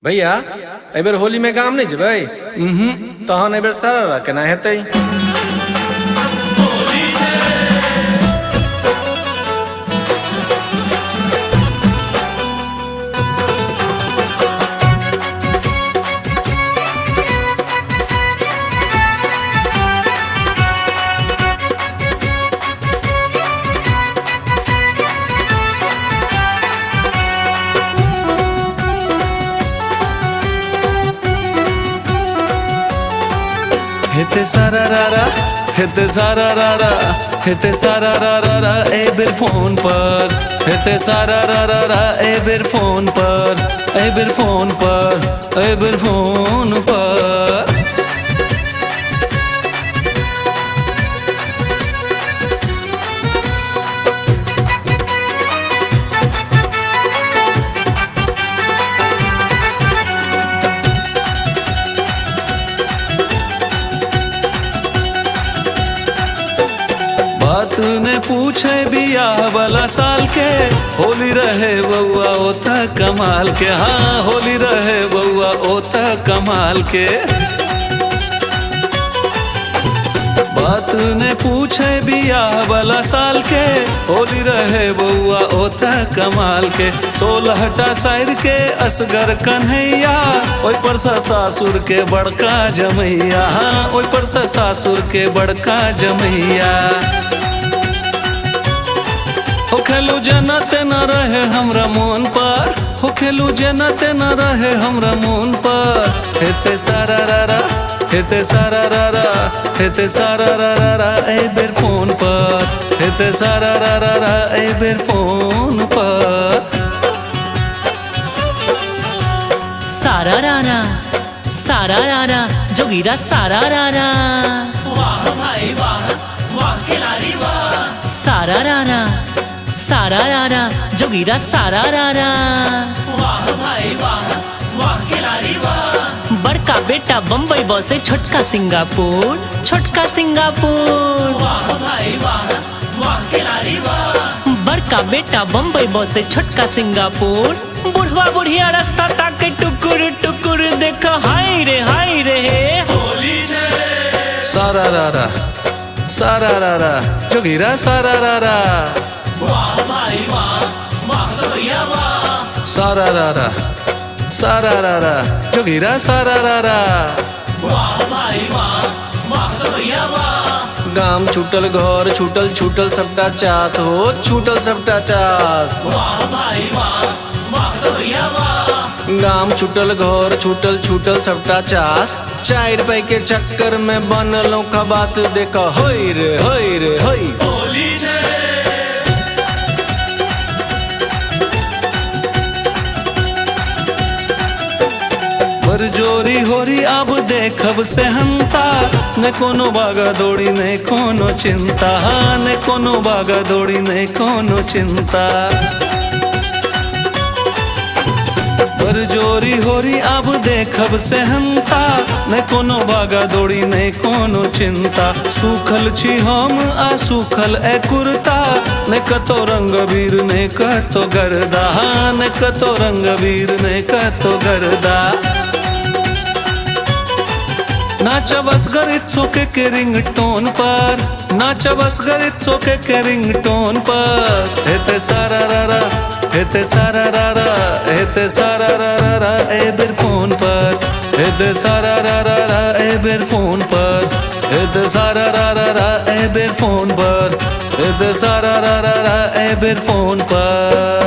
भैया एबर होली में गाम नहीं जेबै तहन एबर सारा केना हेतै। हेते सारा रारा हेते सारा रारा हेते सारा रारा एबर फोन पर हेते सारा रारा एबर फोन पर एबर फोन पर एबर फोन पर। बात ने पूछे बियाह वाला साल के होली रहे बउआ ओता कमाल के। हाँ होली रहे बउआ ओता कमाल के। बात ने पूछे बियाह वाला साल के होली रहे बउआ ओता कमाल के। 16टा साइर के असगर कन्हैया ओइ पर सासुर के बड़का जमैया। हाँ ओइ पर सासुर के बड़का जमैया। हो खेलू जनत न रहे हमरा मोन पर हो खेलू जनत न रहे हमरा मोन पर। हेते सारा रारा हेते सारा रारा हेते सारा रारा एबर फोन पर हेते सारा रारा एबर फोन पर। सारा रारा जोगीरा सारा रारा वाह भाई वाह वाह खिलाड़ी वाह। सारा रारा जोगीरा सारा रारा वाह भाई वाह वाह खिलाड़ी वाह। बड़का बेटा बम्बई बसे छोटका सिंगापुर छोटका सिंगापुर। वाह भाई वाह वाह खिलाड़ी वाह। बड़का बेटा बम्बई बसे छोटका सिंगापुर। बुढ़वा बुढ़िया रास्ता ताके टुकुर टुकुर देखा हाय रे हे होली है सारा रारा जोगीरा सारा रारा। वाह भाई वाह वाह भैया वाह। सारा रारा जोगीरा सारा रारा। वाह भाई वाह वाह भैया वाह। गाम छूटल घर छूटल छूटल सबटा चास हो छूटल सबटा चास। वाह भाई वाह वाह भैया वाह। गाम छूटल घर छूटल छूटल सबटा चास। 4 रुपए के चक्कर में बनलों खबास देखा होई रे होई। होली है बरजोरी होरी अब देखब से हंता न कोनो बागा दौड़ी न कोनो चिंता। न कोनो बागा दौड़ी न कोनो चिंता। बरजोरी होरी अब देखब से हंता न कोनो बागा दौड़ी न कोनो चिंता। सूखल छी हम आ सूखल ए कुर्ता न कतो रंग वीर न कतो गर्दा। न कतो रंग वीर न कतो गर्दा। नाचबस गरित सोके के रिंगटोन पर नाचबस गरित सोके के रिंगटोन पर। हेते सारा रारा हेते सारा रारा हेते सारा रारा एबर फोन पर हेते सारा रारा एबर फोन पर हेते सारा रारा एबर फोन पर हेते सारा रारा एबर फोन पर।